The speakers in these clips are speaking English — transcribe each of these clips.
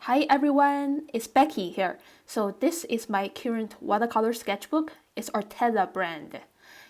Hi everyone, it's Becky here. So this is my current watercolor sketchbook. It's Arteza brand.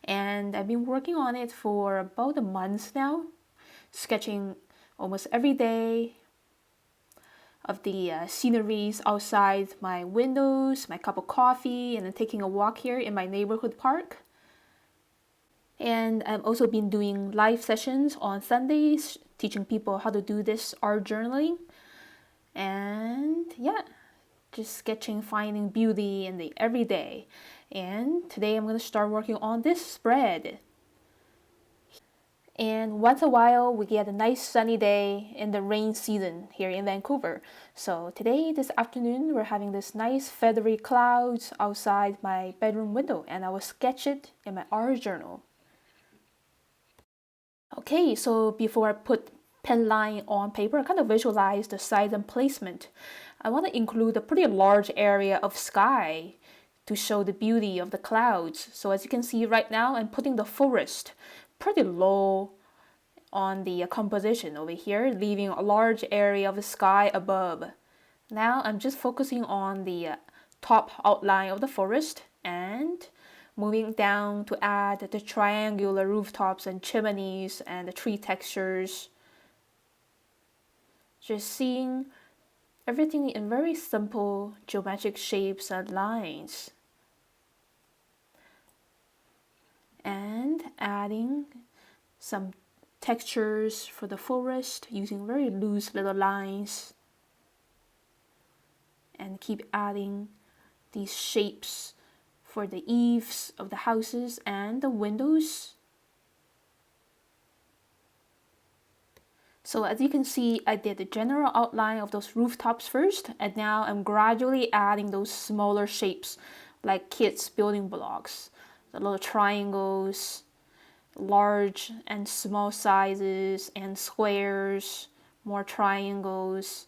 And I've been working on it for about a month now, sketching almost every day of the sceneries outside my windows, my cup of coffee, and then taking a walk here in my neighborhood park. And I've also been doing live sessions on Sundays, teaching people how to do this art journaling. And yeah, just sketching, finding beauty in the everyday. And today I'm going to start working on this spread. And once a while, we get a nice sunny day in the rain season here in Vancouver. So today, this afternoon, we're having this nice feathery clouds outside my bedroom window, and I will sketch it in my art journal. Okay, so before I put pen line on paper, I kind of visualize the size and placement. I want to include a pretty large area of sky to show the beauty of the clouds. So as you can see right now, I'm putting the forest pretty low on the composition over here, leaving a large area of the sky above. Now I'm just focusing on the top outline of the forest and moving down to add the triangular rooftops and chimneys and the tree textures. Just seeing everything in very simple geometric shapes and lines. And adding some textures for the forest using very loose little lines. And keep adding these shapes for the eaves of the houses and the windows. So as you can see, I did the general outline of those rooftops first, and now I'm gradually adding those smaller shapes like kids' building blocks, the little triangles, large and small sizes, and squares, more triangles.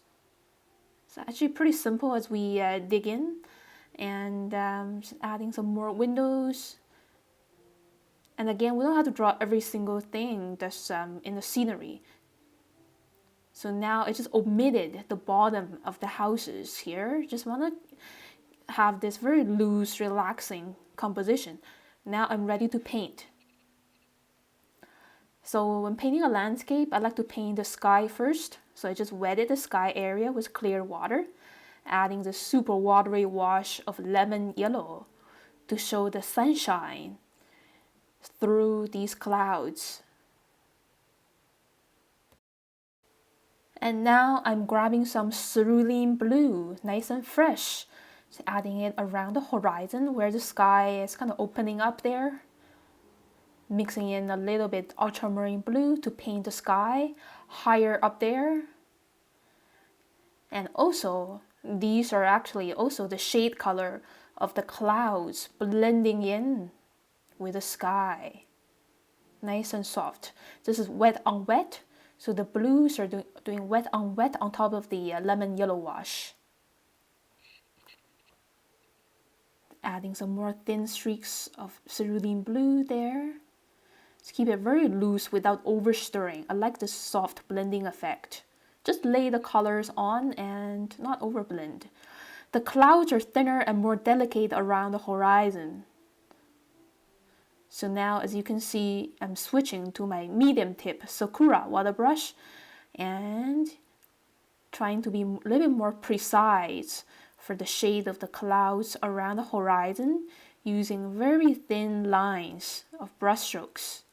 So actually pretty simple as we dig in, and just adding some more windows. And again, we don't have to draw every single thing that's in the scenery. So now I just omitted the bottom of the houses here. Just want to have this very loose, relaxing composition. Now I'm ready to paint. So when painting a landscape, I like to paint the sky first. So I just wetted the sky area with clear water, adding the super watery wash of lemon yellow to show the sunshine through these clouds. And now I'm grabbing some cerulean blue, nice and fresh. So adding it around the horizon where the sky is kind of opening up there. Mixing in a little bit ultramarine blue to paint the sky higher up there. And also, these are actually also the shade color of the clouds blending in with the sky. Nice and soft. This is wet on wet. So the blues are doing wet on top of the lemon yellow wash. Adding some more thin streaks of cerulean blue there. Just keep it very loose without overstirring. I like this soft blending effect. Just lay the colors on and not overblend. The clouds are thinner and more delicate around the horizon. So now, as you can see, I'm switching to my medium tip Sakura Water Brush and trying to be a little bit more precise for the shade of the clouds around the horizon using very thin lines of brush strokes.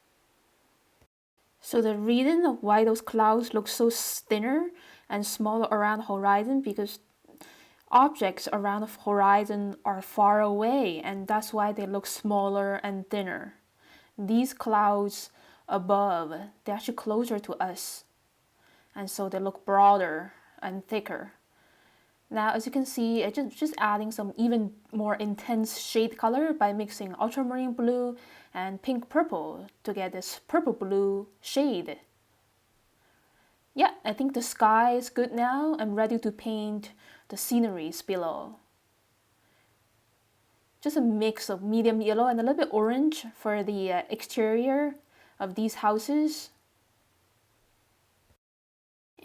So the reason of why those clouds look so thinner and smaller around the horizon because objects around the horizon are far away, and that's why they look smaller and thinner. These clouds above, they're actually closer to us, and so they look broader and thicker. Now, as you can see, I just adding some even more intense shade color by mixing ultramarine blue and pink purple to get this purple blue shade. Yeah, I think the sky is good now. I'm ready to paint the sceneries below. Just a mix of medium yellow and a little bit orange for the exterior of these houses.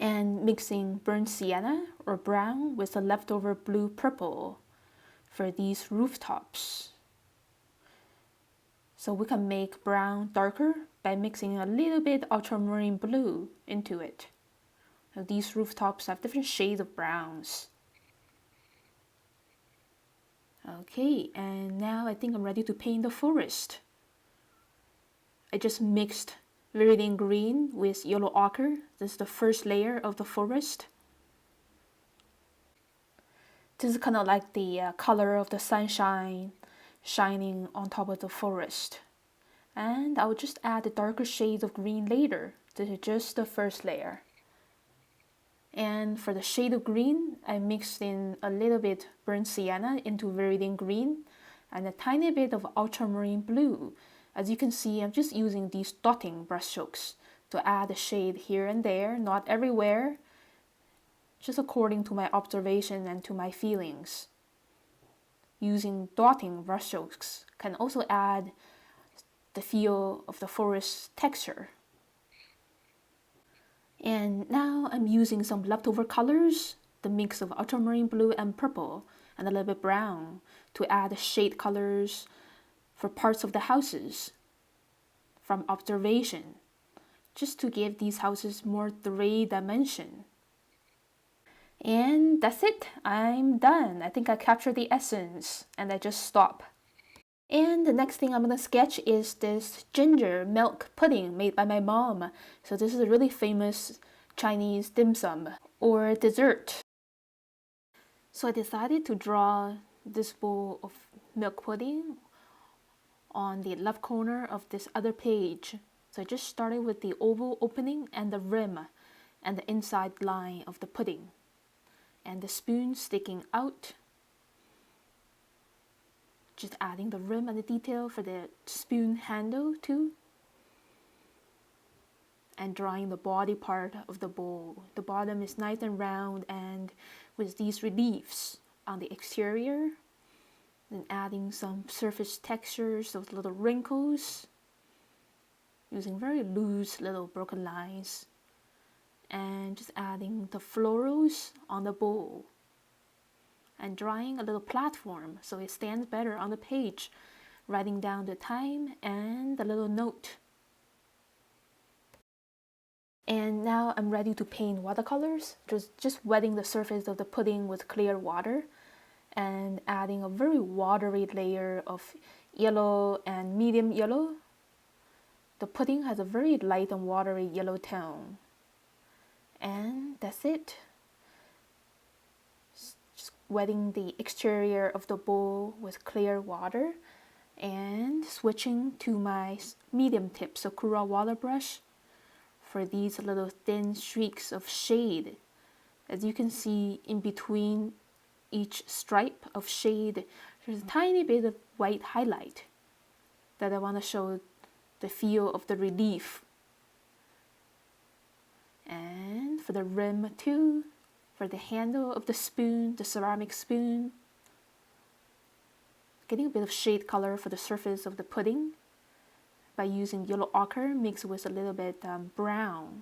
and mixing burnt sienna or brown with the leftover blue purple for these rooftops. So we can make brown darker by mixing a little bit ultramarine blue into it. So these rooftops have different shades of browns. Okay, and now I think I'm ready to paint the forest. I just mixed viridian green with yellow ochre. This is the first layer of the forest. This is kind of like the color of the sunshine shining on top of the forest. And I'll just add the darker shades of green later. This is just the first layer. And for the shade of green, I mixed in a little bit burnt sienna into viridian green and a tiny bit of ultramarine blue. As you can see, I'm just using these dotting brushstrokes to add a shade here and there, not everywhere, just according to my observation and to my feelings. Using dotting brushstrokes can also add the feel of the forest texture. And now I'm using some leftover colors, the mix of ultramarine blue and purple, and a little bit brown to add shade colors for parts of the houses from observation, just to give these houses more three-dimension. And that's it, I'm done. I think I captured the essence and I just stop. And the next thing I'm going to sketch is this ginger milk pudding made by my mom. So this is a really famous Chinese dim sum or dessert. So I decided to draw this bowl of milk pudding on the left corner of this other page. So I just started with the oval opening and the rim and the inside line of the pudding. And the spoon sticking out. Just adding the rim and the detail for the spoon handle too. And drawing the body part of the bowl. The bottom is nice and round and with these reliefs on the exterior. Then adding some surface textures, those little wrinkles. Using very loose little broken lines. And just adding the florals on the bowl. And drawing a little platform so it stands better on the page, writing down the time and the little note. And now I'm ready to paint watercolors, just wetting the surface of the pudding with clear water and adding a very watery layer of yellow and medium yellow. The pudding has a very light and watery yellow tone. And that's it. Wetting the exterior of the bowl with clear water and switching to my medium tip Sakura Water Brush for these little thin streaks of shade. As you can see, in between each stripe of shade, there's a tiny bit of white highlight that I want to show the feel of the relief. And for the rim too, for the handle of the spoon, the ceramic spoon, getting a bit of shade color for the surface of the pudding by using yellow ochre mixed with a little bit brown.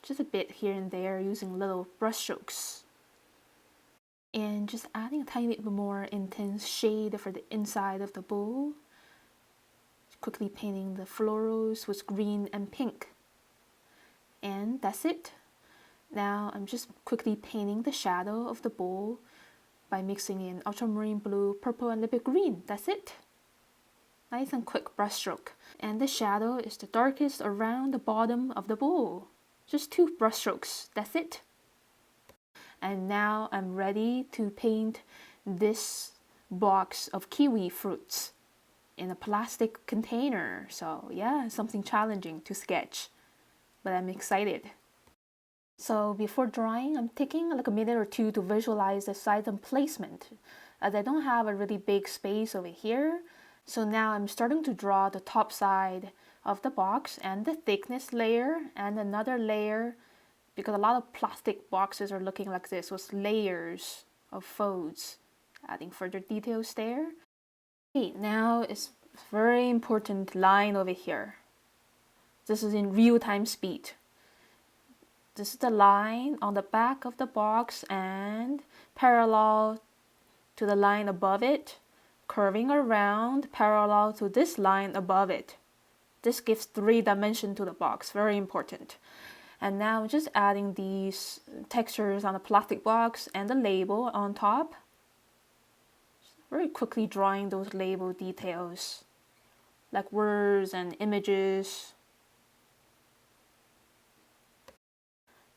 Just a bit here and there using little brush strokes. And just adding a tiny bit more intense shade for the inside of the bowl. Quickly painting the florals with green and pink. And that's it. Now I'm just quickly painting the shadow of the bowl by mixing in ultramarine blue, purple, and a little bit green. That's it. Nice and quick brush stroke. And the shadow is the darkest around the bottom of the bowl. Just 2 brush strokes. That's it. And now I'm ready to paint this box of kiwi fruits in a plastic container. So yeah, something challenging to sketch, but I'm excited. So before drawing, I'm taking like a minute or two to visualize the size and placement, as I don't have a really big space over here. So now I'm starting to draw the top side of the box and the thickness layer and another layer, because a lot of plastic boxes are looking like this with layers of folds, adding further details there. Okay, now it's very important line over here. This is in real-time speed. this is the line on the back of the box and parallel to the line above it, curving around parallel to this line above it. This gives 3 dimension to the box, very important. And now I'm just adding these textures on the plastic box and the label on top. Very quickly drawing those label details, like words and images.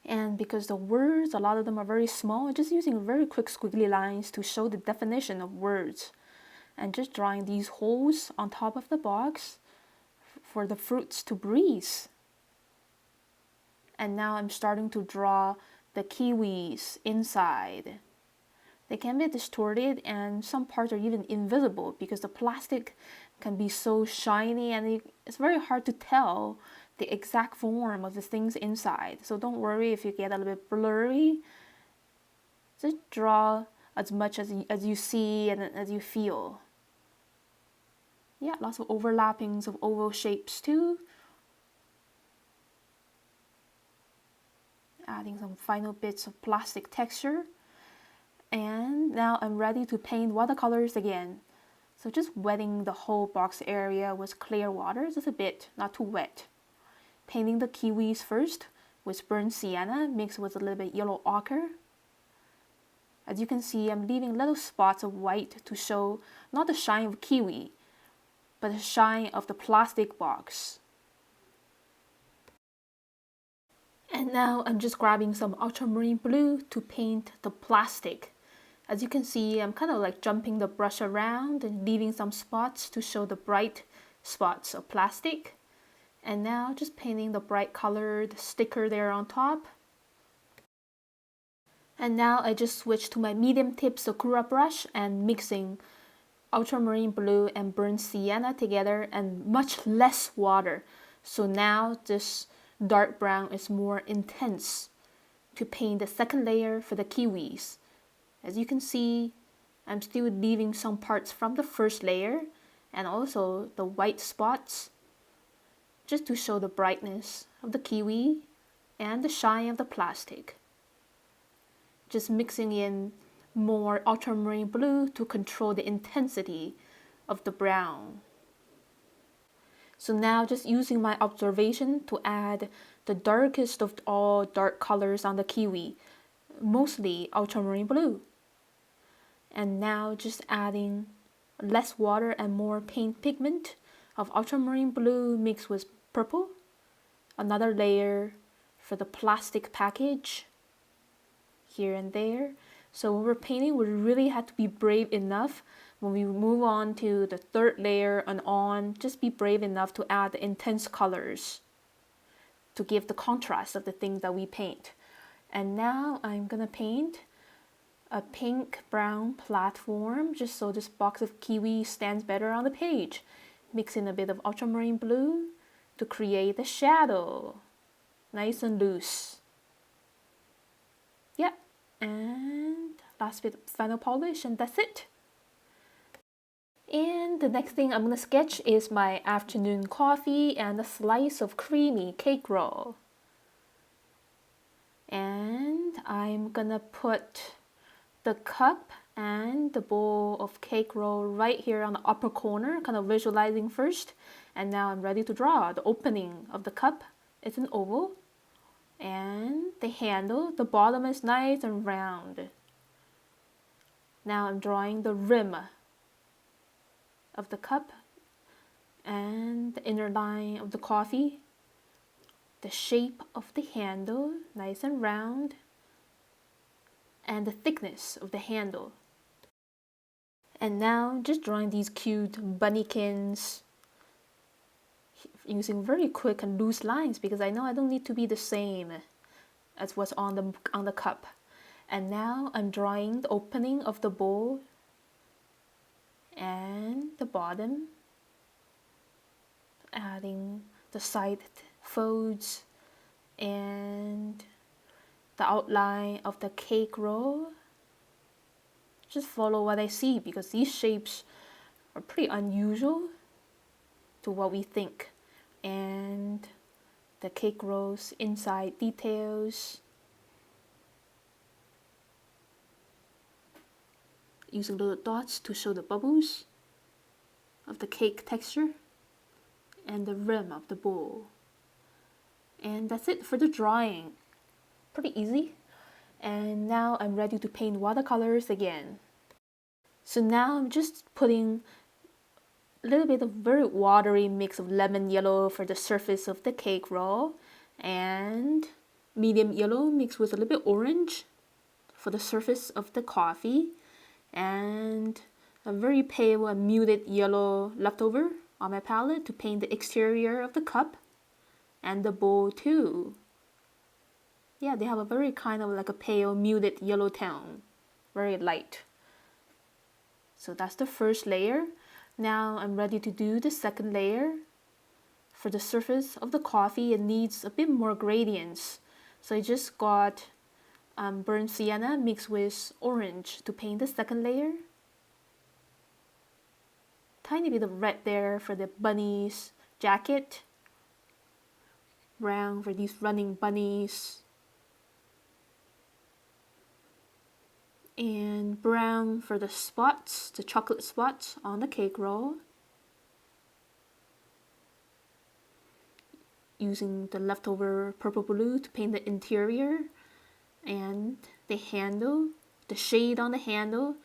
And because the words, a lot of them are very small, I'm just using very quick squiggly lines to show the definition of words. And just drawing these holes on top of the box for the fruits to breathe. And now I'm starting to draw the kiwis inside. They can be distorted and some parts are even invisible because the plastic can be so shiny and it's very hard to tell the exact form of the things inside. So don't worry if you get a little bit blurry. Just draw as much as you see and as you feel. Yeah, lots of overlappings of oval shapes too. Adding some final bits of plastic texture. And now I'm ready to paint watercolors again. So just wetting the whole box area with clear water, just a bit, not too wet. Painting the kiwis first with burnt sienna mixed with a little bit yellow ochre. As you can see, I'm leaving little spots of white to show not the shine of kiwi, but the shine of the plastic box. And now I'm just grabbing some ultramarine blue to paint the plastic. As you can see, I'm kind of like jumping the brush around and leaving some spots to show the bright spots of plastic. And now just painting the bright colored sticker there on top. And now I just switch to my medium tip Sakura brush and mixing ultramarine blue and burnt sienna together and much less water. So now this dark brown is more intense to paint the second layer for the kiwis. As you can see, I'm still leaving some parts from the first layer and also the white spots just to show the brightness of the kiwi and the shine of the plastic. Just mixing in more ultramarine blue to control the intensity of the brown. So now just using my observation to add the darkest of all dark colors on the kiwi, mostly ultramarine blue. And now just adding less water and more paint pigment of ultramarine blue mixed with purple. Another layer for the plastic package here and there. So when we're painting, we really have to be brave enough. When we move on to the third layer and on, just be brave enough to add the intense colors to give the contrast of the things that we paint. And now I'm gonna paint a pink brown platform just so this box of kiwi stands better on the page. Mix in a bit of ultramarine blue to create the shadow. Nice and loose. Yeah, and last bit of final polish and that's it. And the next thing I'm gonna sketch is my afternoon coffee and a slice of creamy cake roll. And I'm gonna put the cup and the bowl of cake roll right here on the upper corner, kind of visualizing first. And now I'm ready to draw. The opening of the cup is an oval. And the handle, the bottom is nice and round. Now I'm drawing the rim of the cup and the inner line of the coffee. The shape of the handle, nice and round. And the thickness of the handle. And now just drawing these cute bunnykins using very quick and loose lines because I know I don't need to be the same as what's on the cup. And now I'm drawing the opening of the bowl and the bottom, adding the side folds and the outline of the cake roll. Just follow what I see because these shapes are pretty unusual to what we think. And the cake rolls inside details. Using little dots to show the bubbles of the cake texture and the rim of the bowl. And that's it for the drawing. Pretty easy. And now I'm ready to paint watercolors again. So now I'm just putting a little bit of very watery mix of lemon yellow for the surface of the cake roll and medium yellow mixed with a little bit orange for the surface of the coffee, and a very pale and muted yellow left over on my palette to paint the exterior of the cup and the bowl too. Yeah, they have a very kind of like a pale muted yellow tone, very light. So that's the first layer. Now I'm ready to do the second layer. For the surface of the coffee, it needs a bit more gradients. So I just got burnt sienna mixed with orange to paint the second layer. Tiny bit of red there for the bunny's jacket. Brown for these running bunnies. And brown for the spots, the chocolate spots on the cake roll. Using the leftover purple blue to paint the interior and the handle, the shade on the handle,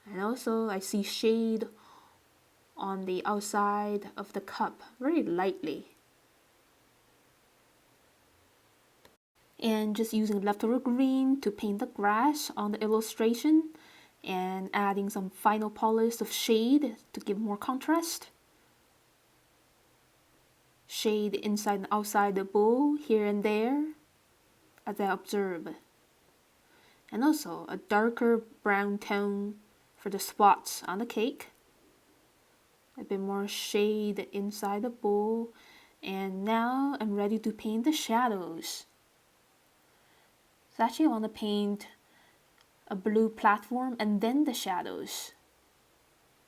and also I see shade on the outside of the cup, very lightly. And just using leftover green to paint the grass on the illustration and adding some final polish of shade to give more contrast. Shade inside and outside the bowl here and there as I observe. And also a darker brown tone for the spots on the cake. A bit more shade inside the bowl. And now I'm ready to paint the shadows. So actually I want to paint a blue platform and then the shadows.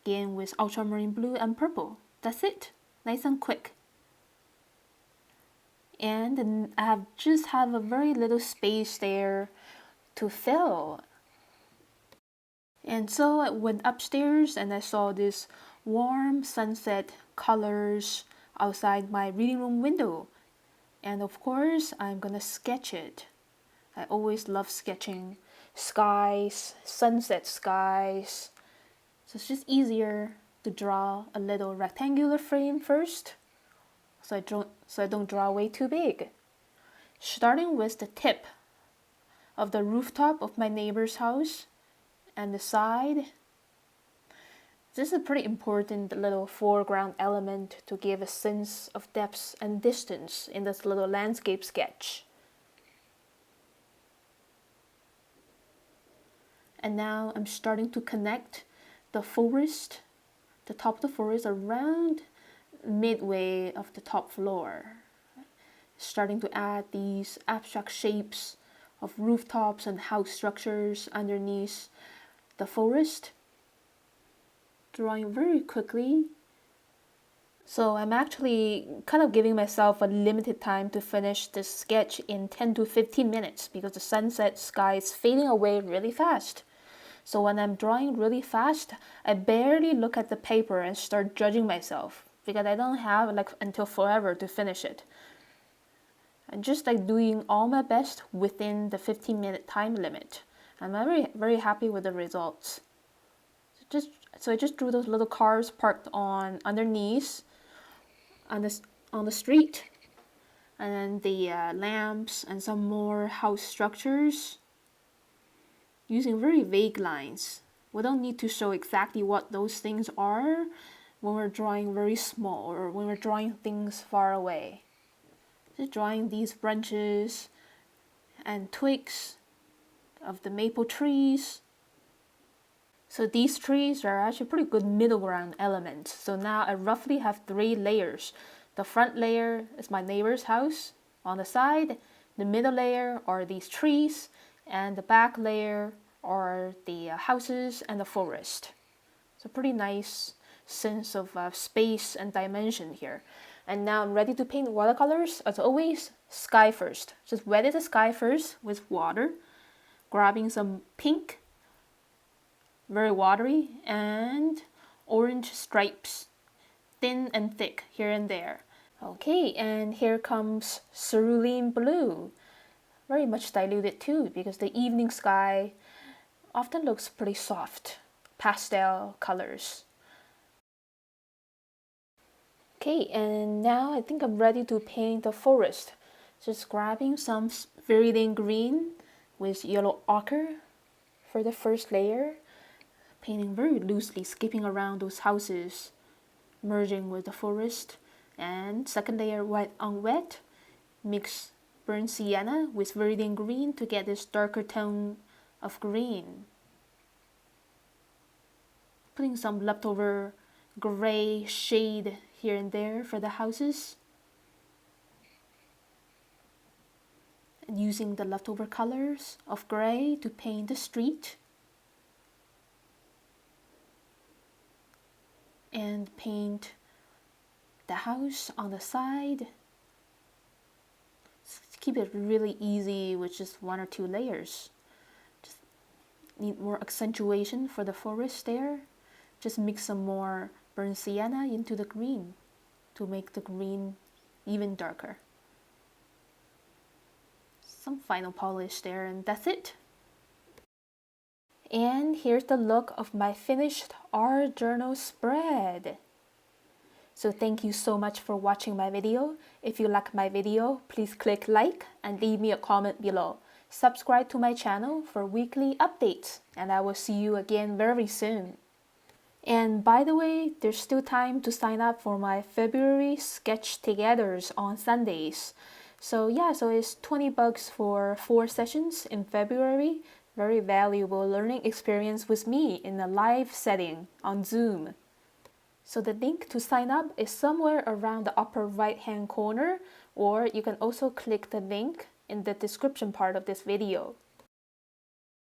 Again with ultramarine blue and purple. That's it. Nice and quick. And then I just have a very little space there to fill. And so I went upstairs and I saw this warm sunset colors outside my reading room window. And of course, I'm gonna sketch it. I always love sketching skies, sunset skies. So it's just easier to draw a little rectangular frame first, so I don't draw way too big. Starting with the tip of the rooftop of my neighbor's house and the side. This is a pretty important little foreground element to give a sense of depth and distance in this little landscape sketch. And now I'm starting to connect the forest, the top of the forest around midway of the top floor. Starting to add these abstract shapes of rooftops and house structures underneath the forest. Drawing very quickly. So I'm actually kind of giving myself a limited time to finish this sketch in 10 to 15 minutes because the sunset sky is fading away really fast. So when I'm drawing really fast, I barely look at the paper and start judging myself because I don't have until forever to finish it. I'm just doing all my best within the 15-minute time limit. I'm very, very happy with the results. So I just drew those little cars parked on underneath on the street, and then the lamps and some more house structures. Using very vague lines. We don't need to show exactly what those things are when we're drawing very small or when we're drawing things far away. Just drawing these branches and twigs of the maple trees. So these trees are actually pretty good middle ground elements. So now I roughly have 3 layers. The front layer is my neighbor's house. On the side, the middle layer are these trees, and the back layer are the houses and the forest. So pretty nice sense of space and dimension here. And now I'm ready to paint watercolors. As always, sky first. Just wet the sky first with water, grabbing some pink, very watery, and orange stripes, thin and thick here and there. Okay, and here comes cerulean blue. Very much diluted too, because the evening sky often looks pretty soft, pastel colors. Okay, and now I think I'm ready to paint the forest. Just grabbing some viridian green with yellow ochre for the first layer, painting very loosely, skipping around those houses, merging with the forest. And second layer white on wet, mix burnt sienna with viridian green to get this darker tone of green. Putting some leftover gray shade here and there for the houses. And using the leftover colors of gray to paint the street. And paint the house on the side. Keep it really easy with just 1 or 2 layers. Just need more accentuation for the forest there. Just mix some more burnt sienna into the green to make the green even darker. Some final polish there, and that's it. And here's the look of my finished art journal spread. So thank you so much for watching my video. If you like my video, please click like and leave me a comment below. Subscribe to my channel for weekly updates, and I will see you again very soon. And by the way, there's still time to sign up for my February sketch togethers on Sundays. So yeah, so it's $20 for 4 sessions in February. Very valuable learning experience with me in a live setting on Zoom. So the link to sign up is somewhere around the upper right hand corner, or you can also click the link in the description part of this video.